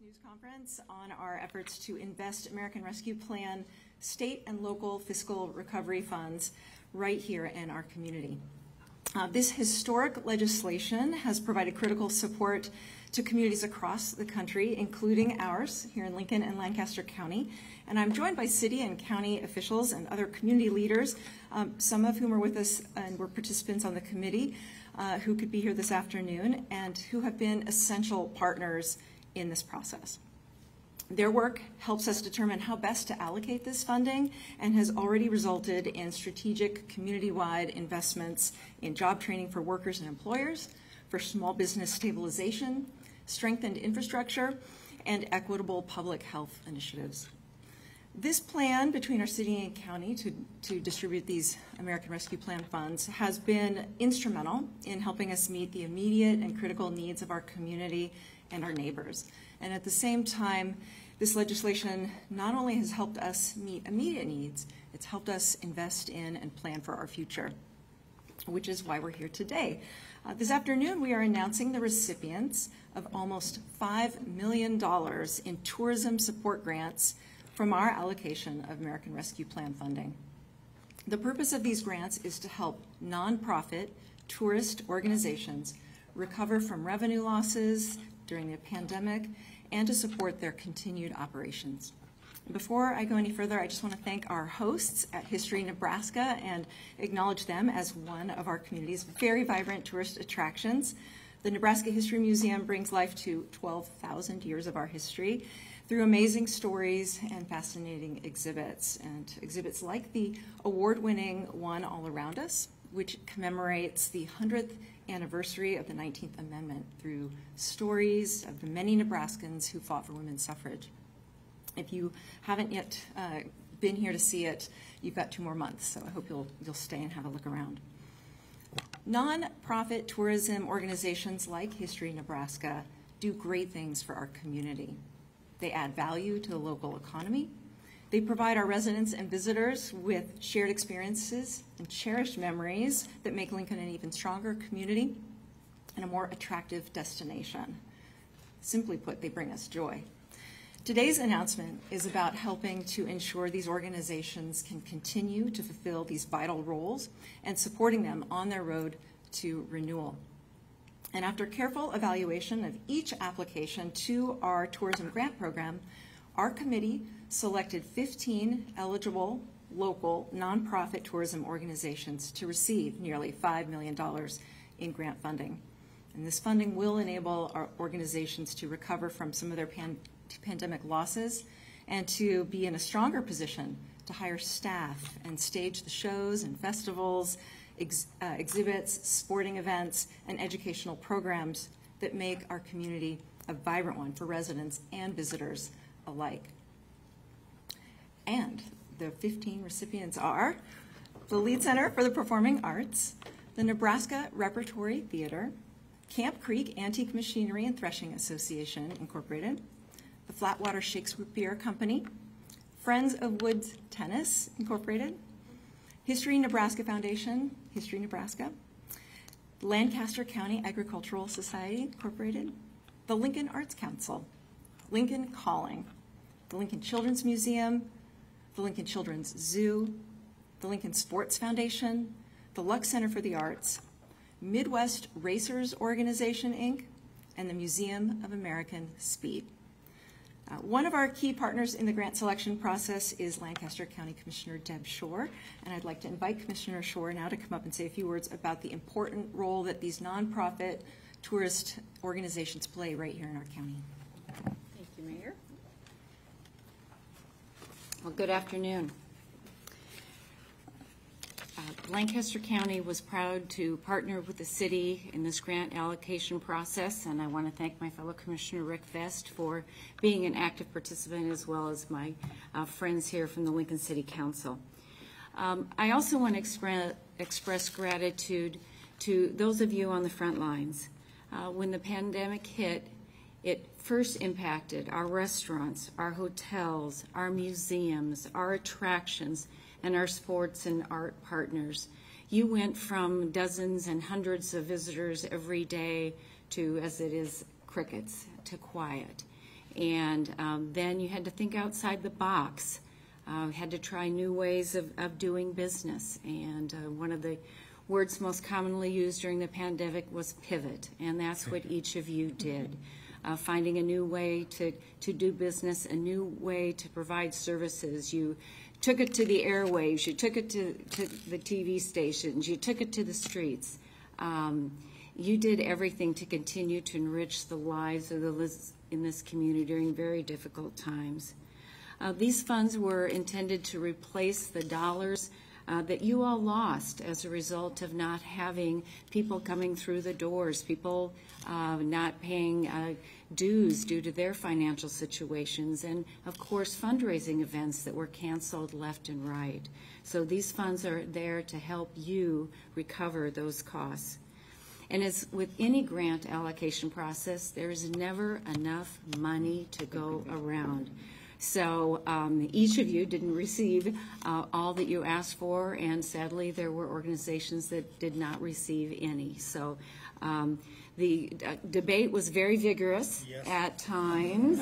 News Conference on our efforts to invest American Rescue Plan state and local fiscal recovery funds right here in our community. This historic legislation has provided critical support to communities across the country, including ours here in Lincoln and Lancaster County. And I'm joined by city and county officials and other community leaders, some of whom are with us and were participants on the committee, who could be here this afternoon and who have been essential partners in this process. Their work helps us determine how best to allocate this funding and has already resulted in strategic community-wide investments in job training for workers and employers, for small business stabilization, strengthened infrastructure, and equitable public health initiatives. This plan between our city and county to distribute these American Rescue Plan funds has been instrumental in helping us meet the immediate and critical needs of our community and our neighbors. And at the same time, this legislation not only has helped us meet immediate needs, it's helped us invest in and plan for our future, which is why we're here today. This afternoon, we are announcing the recipients of almost $5 million in tourism support grants from our allocation of American Rescue Plan funding. The purpose of these grants is to help nonprofit tourist organizations recover from revenue losses during the pandemic and to support their continued operations. Before I go any further, I just want to thank our hosts at History Nebraska and acknowledge them as one of our community's very vibrant tourist attractions. The Nebraska History Museum brings life to 12,000 years of our history through amazing stories and fascinating exhibits. And exhibits like the award-winning One All Around Us, which commemorates the 100th anniversary of the 19th Amendment through stories of the many Nebraskans who fought for women's suffrage. If you haven't yet been here to see it, you've got 2 more months, so I hope you'll stay and have a look around. Nonprofit tourism organizations like History Nebraska do great things for our community. They add value to the local economy. They provide our residents and visitors with shared experiences and cherished memories that make Lincoln an even stronger community and a more attractive destination. Simply put, they bring us joy. Today's announcement is about helping to ensure these organizations can continue to fulfill these vital roles and supporting them on their road to renewal. And after careful evaluation of each application to our tourism grant program, our committee selected 15 eligible local nonprofit tourism organizations to receive nearly $5 million in grant funding. And this funding will enable our organizations to recover from some of their pandemic losses and to be in a stronger position to hire staff and stage the shows and festivals, exhibits, sporting events, and educational programs that make our community a vibrant one for residents and visitors alike. And the 15 recipients are the Lead Center for the Performing Arts, the Nebraska Repertory Theater, Camp Creek Antique Machinery and Threshing Association, Incorporated, the Flatwater Shakespeare Company, Friends of Woods Tennis, Incorporated, History Nebraska Foundation, History Nebraska, Lancaster County Agricultural Society, Incorporated, the Lincoln Arts Council, Lincoln Calling, the Lincoln Children's Museum, the Lincoln Children's Zoo, the Lincoln Sports Foundation, the Lux Center for the Arts, Midwest Racers Organization, Inc., and the Museum of American Speed. One of our key partners in the grant selection process is Lancaster County Commissioner Deb Shore, and I'd like to invite Commissioner Shore now to come up and say a few words about the important role that these nonprofit tourist organizations play right here in our county. Thank you, Mayor. Well, good afternoon. Lancaster County was proud to partner with the city in this grant allocation process, and I want to thank my fellow Commissioner Rick Vest for being an active participant, as well as my friends here from the Lincoln City Council. I also want to express gratitude to those of you on the front lines. When the pandemic hit, it first impacted our restaurants, our hotels, our museums, our attractions, and our sports and art partners. You went from dozens and hundreds of visitors every day to, as it is, crickets, to quiet. And then you had to think outside the box, had to try new ways of doing business. And one of the words most commonly used during the pandemic was pivot, and that's what each of you did. Finding a new way to do business, a new way to provide services. You took it to the airwaves, you took it to the TV stations, you took it to the streets. You did everything to continue to enrich the lives of those in this community during very difficult times. These funds were intended to replace the dollars that you all lost as a result of not having people coming through the doors, people not paying dues due to their financial situations, and of course fundraising events that were canceled left and right. So these funds are there to help you recover those costs. And as with any grant allocation process, there is never enough money to go around. So each of you didn't receive all that you asked for, and sadly there were organizations that did not receive any. So the debate was very vigorous at times,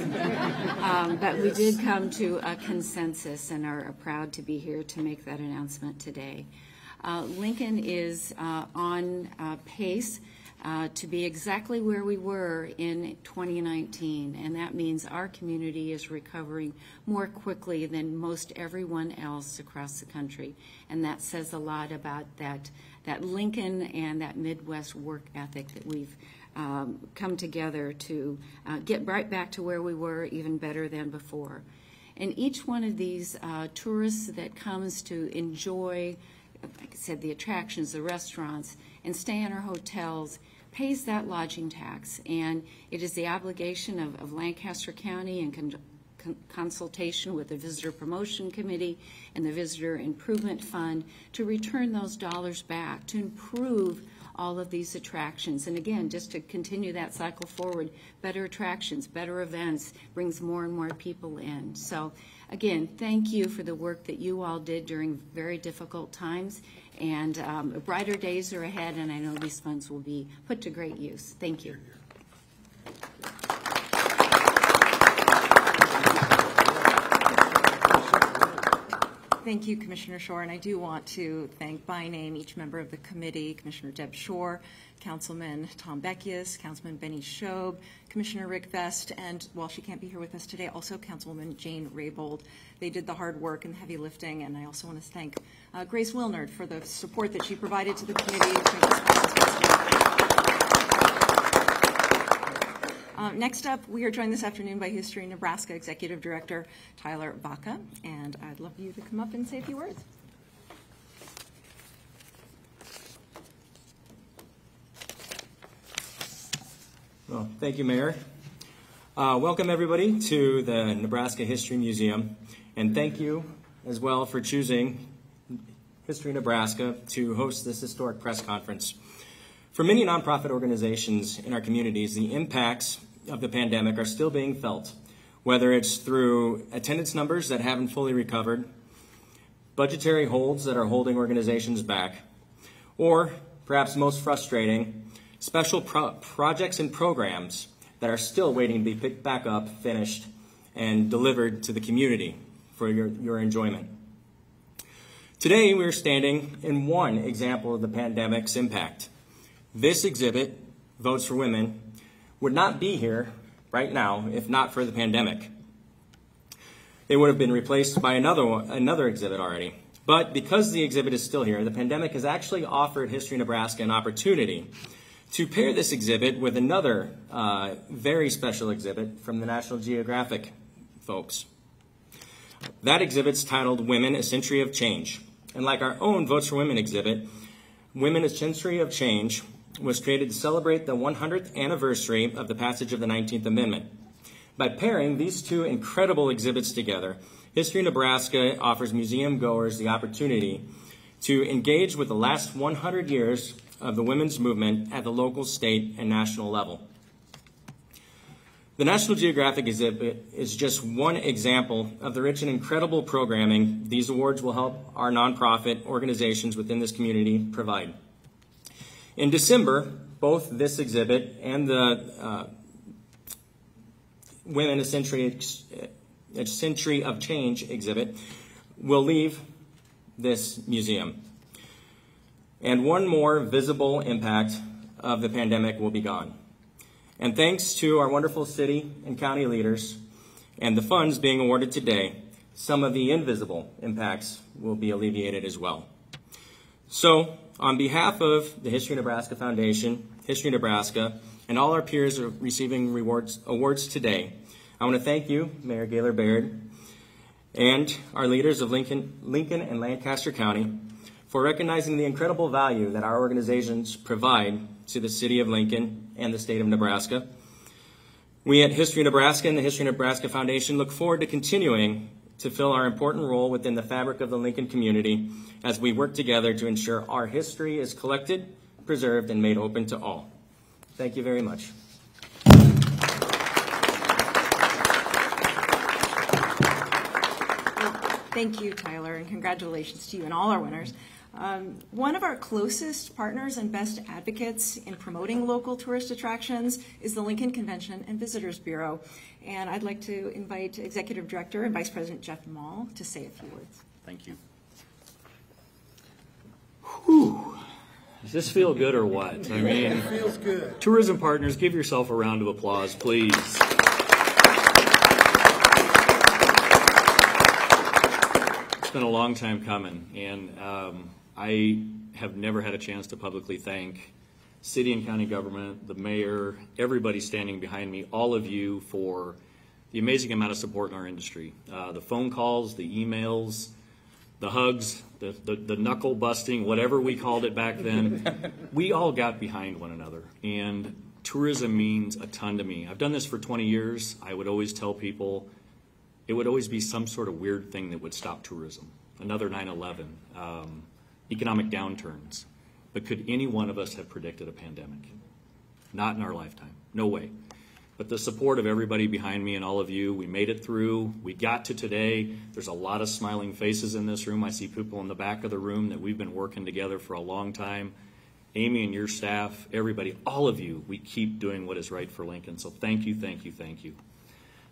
but we did come to a consensus and are proud to be here to make that announcement today. Lincoln is on pace to be exactly where we were in 2019, and that means our community is recovering more quickly than most everyone else across the country, and that says a lot about that Lincoln and that Midwest work ethic that we've come together to get right back to where we were, even better than before. And each one of these tourists that comes to enjoy, like I said, the attractions, the restaurants, and stay in our hotels, pays that lodging tax. And it is the obligation of Lancaster County in consultation with the Visitor Promotion Committee and the Visitor Improvement Fund to return those dollars back to improve all of these attractions. And again, just to continue that cycle forward, better attractions, better events, brings more and more people in. So again, thank you for the work that you all did during very difficult times, and brighter days are ahead, and I know these funds will be put to great use. Thank you. Thank you, Commissioner Shore, and I do want to thank by name each member of the committee, Commissioner Deb Shore, Councilman Tom Beckius, Councilman Benny Shobe, Commissioner Rick Vest, and while she can't be here with us today, also Councilwoman Jane Raybould. They did the hard work and heavy lifting, and I also want to thank Grace Wilnard for the support that she provided to the committee to make this process possible. Next up, we are joined this afternoon by History Nebraska Executive Director Tyler Baca, and I'd love you to come up and say a few words. Well, thank you, Mayor. Welcome, everybody, to the Nebraska History Museum, and thank you as well for choosing History Nebraska to host this historic press conference. For many nonprofit organizations in our communities, the impacts of the pandemic are still being felt, whether it's through attendance numbers that haven't fully recovered, budgetary holds that are holding organizations back, or perhaps most frustrating, special projects and programs that are still waiting to be picked back up, finished, and delivered to the community for your enjoyment. Today, we're standing in one example of the pandemic's impact. This exhibit, Votes for Women, would not be here right now if not for the pandemic. It would have been replaced by another exhibit already. But because the exhibit is still here, the pandemic has actually offered History Nebraska an opportunity to pair this exhibit with another very special exhibit from the National Geographic folks. That exhibit's titled Women, A Century of Change. And like our own Votes for Women exhibit, Women, A Century of Change was created to celebrate the 100th anniversary of the passage of the 19th Amendment. By pairing these two incredible exhibits together, History Nebraska offers museum goers the opportunity to engage with the last 100 years of the women's movement at the local, state, and national level. The National Geographic exhibit is just one example of the rich and incredible programming these awards will help our nonprofit organizations within this community provide. In December, both this exhibit and the Women, a Century of Change exhibit will leave this museum. And one more visible impact of the pandemic will be gone. And thanks to our wonderful city and county leaders and the funds being awarded today, some of the invisible impacts will be alleviated as well. So, on behalf of the History Nebraska Foundation, History Nebraska, and all our peers are receiving awards today, I want to thank you, Mayor Gaylor Baird, and our leaders of Lincoln and Lancaster County for recognizing the incredible value that our organizations provide to the city of Lincoln and the state of Nebraska. We at History Nebraska and the History Nebraska Foundation look forward to continuing to fill our important role within the fabric of the Lincoln community as we work together to ensure our history is collected, preserved, and made open to all. Thank you very much. Thank you, Tyler, and congratulations to you and all our winners. One of our closest partners and best advocates in promoting local tourist attractions is the Lincoln Convention and Visitors Bureau. And I'd like to invite Executive Director and Vice President Jeff Mall to say a few words. Thank you. Whew. Does this feel good or what? I mean, it feels good. Tourism partners, give yourself a round of applause, please. It's been a long time coming, and I have never had a chance to publicly thank city and county government, the mayor, everybody standing behind me, all of you for the amazing amount of support in our industry. The phone calls, the emails, the hugs, the knuckle busting, whatever we called it back then. We all got behind one another, and tourism means a ton to me. I've done this for 20 years. I would always tell people it would always be some sort of weird thing that would stop tourism. Another 9/11, economic downturns. But could any one of us have predicted a pandemic? Not in our lifetime. No way. But the support of everybody behind me and all of you, we made it through. We got to today. There's a lot of smiling faces in this room. I see people in the back of the room that we've been working together for a long time. Amy and your staff, everybody, all of you, we keep doing what is right for Lincoln. So thank you, thank you, thank you.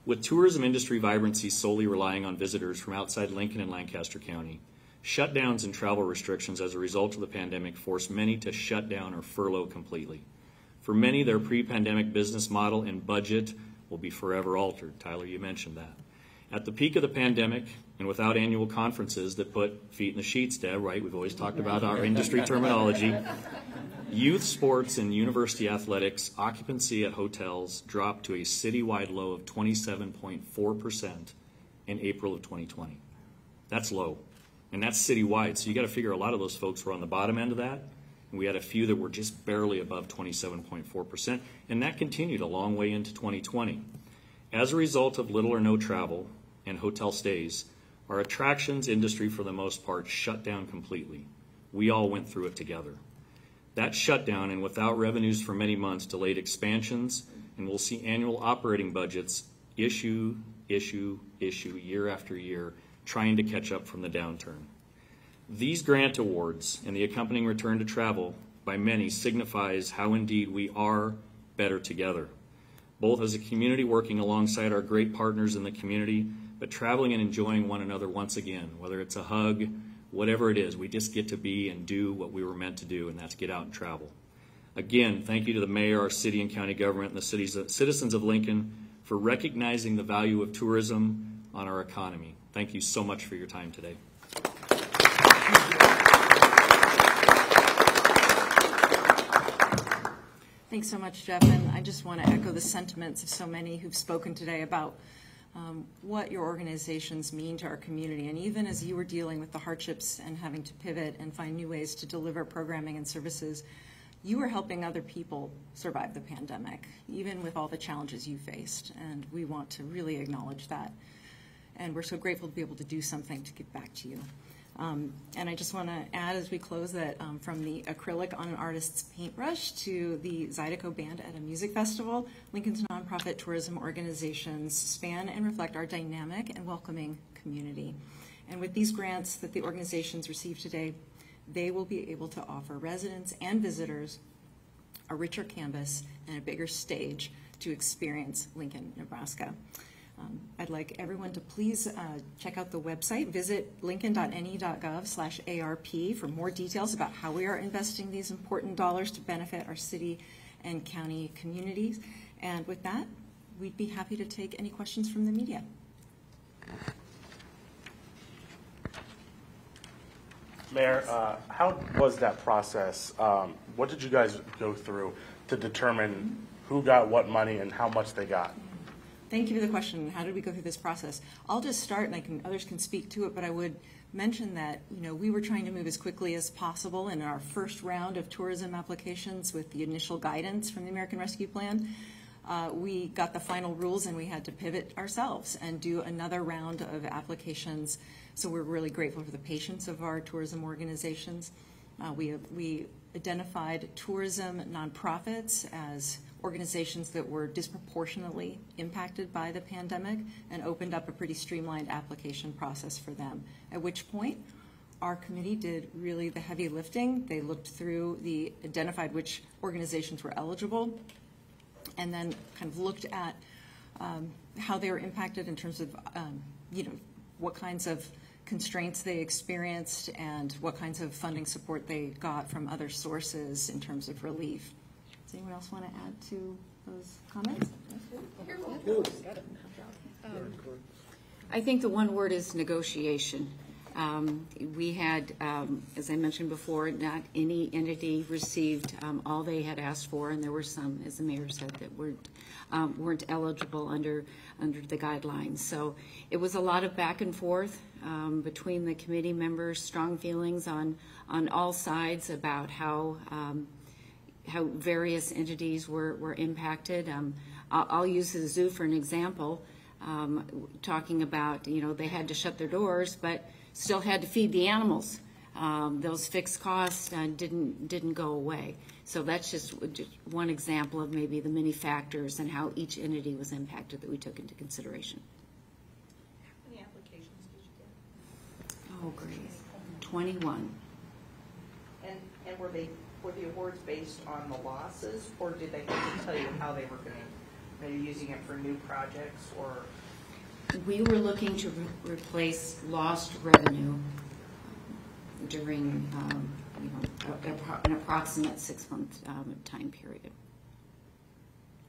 With tourism industry vibrancy solely relying on visitors from outside Lincoln and Lancaster County, shutdowns and travel restrictions as a result of the pandemic forced many to shut down or furlough completely. For many, their pre-pandemic business model and budget will be forever altered. Tyler, you mentioned that. At the peak of the pandemic, and without annual conferences that put feet in the sheets, Deb, right? We've always talked about our industry terminology. Youth sports and university athletics occupancy at hotels dropped to a citywide low of 27.4% in April of 2020. That's low, and that's citywide. So you got to figure a lot of those folks were on the bottom end of that. And we had a few that were just barely above 27.4%, and that continued a long way into 2020. As a result of little or no travel and hotel stays, our attractions industry, for the most part, shut down completely. We all went through it together. That shutdown, and without revenues for many months, delayed expansions, and we'll see annual operating budgets issue year after year, trying to catch up from the downturn. These grant awards and the accompanying return to travel by many signifies how indeed we are better together, both as a community working alongside our great partners in the community, but traveling and enjoying one another once again, whether it's a hug, whatever it is, we just get to be and do what we were meant to do, and that's get out and travel. Again, thank you to the mayor, our city and county government, and the citizens of Lincoln for recognizing the value of tourism on our economy. Thank you so much for your time today. Thanks so much, Jeff, and I just want to echo the sentiments of so many who've spoken today about what your organizations mean to our community. And even as you were dealing with the hardships and having to pivot and find new ways to deliver programming and services, you were helping other people survive the pandemic, even with all the challenges you faced. And we want to really acknowledge that. And we're so grateful to be able to do something to give back to you. And I just want to add as we close that from the acrylic on an artist's paintbrush to the Zydeco Band at a music festival, Lincoln's nonprofit tourism organizations span and reflect our dynamic and welcoming community. And with these grants that the organizations receive today, they will be able to offer residents and visitors a richer canvas and a bigger stage to experience Lincoln, Nebraska. I'd like everyone to please check out the website. Visit lincoln.ne.gov/ARP for more details about how we are investing these important dollars to benefit our city and county communities. And with that, we'd be happy to take any questions from the media. Mayor, how was that process? What did you guys go through to determine who got what money and how much they got? Thank you for the question. How did we go through this process? I'll just start, and others can speak to it, but I would mention that we were trying to move as quickly as possible in our first round of tourism applications with the initial guidance from the American Rescue Plan. We got the final rules and we had to pivot ourselves and do another round of applications. So we're really grateful for the patience of our tourism organizations. We identified tourism nonprofits as organizations that were disproportionately impacted by the pandemic and opened up a pretty streamlined application process for them, at which point our committee did really the heavy lifting. They looked through identified which organizations were eligible, and then kind of looked at how they were impacted in terms of, what kinds of constraints they experienced and what kinds of funding support they got from other sources in terms of relief. Does anyone else want to add to those comments? I think the one word is negotiation. We had, as I mentioned before, not any entity received all they had asked for, and there were some, as the mayor said, that weren't eligible under the guidelines. So it was a lot of back and forth between the committee members, strong feelings on all sides about how various entities were impacted. I'll use the zoo for an example, talking about, they had to shut their doors, but still had to feed the animals. Those fixed costs didn't go away. So that's just one example of maybe the many factors and how each entity was impacted that we took into consideration. How many applications did you get? Oh, Grace, 21. And were the awards based on the losses, or did they have to tell you how they were going to, maybe using it for new projects, or? We were looking to replace lost revenue during an approximate 6-month time period.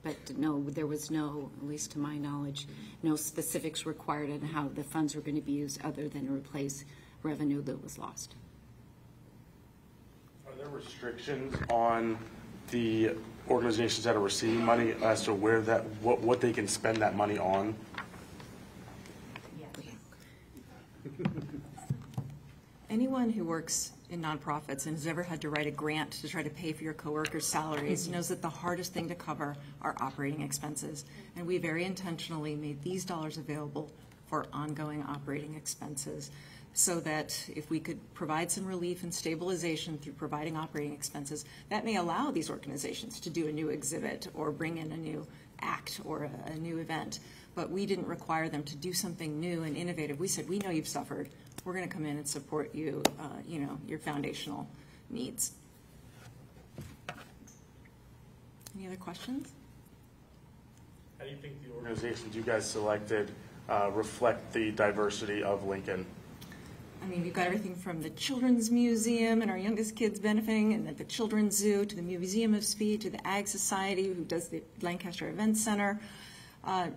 But no, there was no, at least to my knowledge, no specifics required on how the funds were going to be used other than to replace revenue that was lost. Are there restrictions on the organizations that are receiving money as to where what they can spend that money on? Anyone who works in nonprofits and has ever had to write a grant to try to pay for your coworkers' salaries knows that the hardest thing to cover are operating expenses. And we very intentionally made these dollars available for ongoing operating expenses so that if we could provide some relief and stabilization through providing operating expenses, that may allow these organizations to do a new exhibit or bring in a new act or a new event. But we didn't require them to do something new and innovative. We said, we know you've suffered. We're going to come in and support you, your foundational needs. Any other questions? How do you think the organizations you guys selected reflect the diversity of Lincoln? I mean, we've got everything from the Children's Museum and our youngest kids benefiting, and then the Children's Zoo, to the Museum of Speed, to the Ag Society, who does the Lancaster Events Center,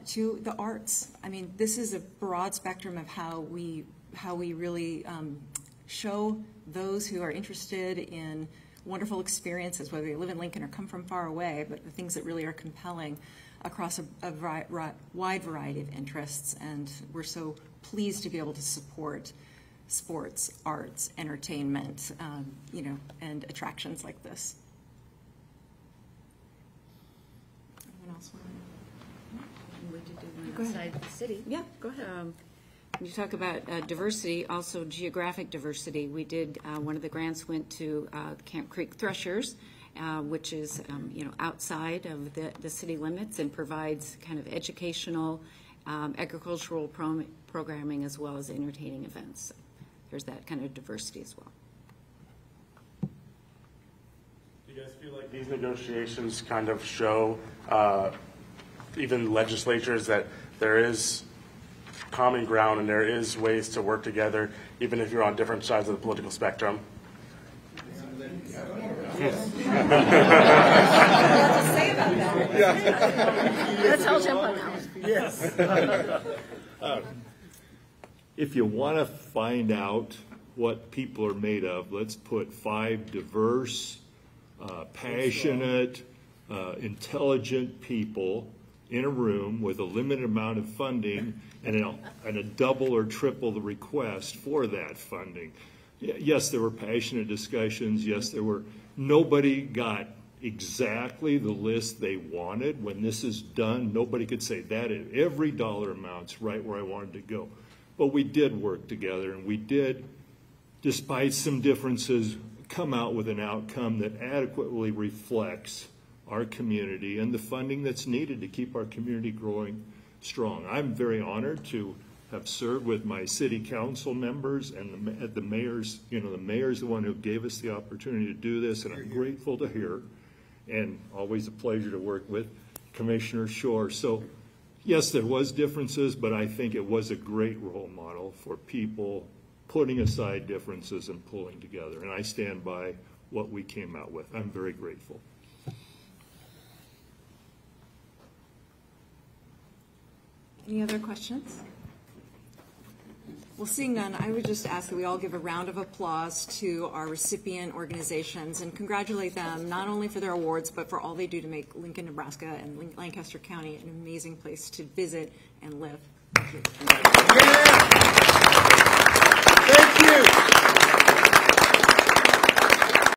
to the arts. I mean, this is a broad spectrum of how we really show those who are interested in wonderful experiences, whether they live in Lincoln or come from far away, but the things that really are compelling across a wide variety of interests. And we're so pleased to be able to support sports, arts, entertainment, and attractions like this. Anyone else want to? Outside the city. Yeah, go ahead. When you talk about diversity, also geographic diversity, we did, one of the grants went to Camp Creek Threshers, which is, outside of the city limits and provides kind of educational, agricultural programming as well as entertaining events. So there's that kind of diversity as well. Do you guys feel like these negotiations kind of show even legislatures, that there is common ground and there is ways to work together, even if you're on different sides of the political spectrum? Let's all jump on that one. If you want to find out what people are made of, let's put 5 diverse, passionate, intelligent people in a room with a limited amount of funding and a double or triple the request for that funding. Yes, there were passionate discussions. Yes, nobody got exactly the list they wanted. When this is done, nobody could say that every dollar amount's right where I wanted to go. But we did work together, and we did, despite some differences, come out with an outcome that adequately reflects our community and the funding that's needed to keep our community growing strong. I'm very honored to have served with my city council members and the mayor's, the mayor's the one who gave us the opportunity to do this, and I'm grateful to hear, and always a pleasure to work with Commissioner Shore. So yes, there was differences, but I think it was a great role model for people putting aside differences and pulling together. And I stand by what we came out with. I'm very grateful. Any other questions? Well, seeing none, I would just ask that we all give a round of applause to our recipient organizations and congratulate them not only for their awards, but for all they do to make Lincoln, Nebraska and Lancaster County an amazing place to visit and live. Thank you. Thank you.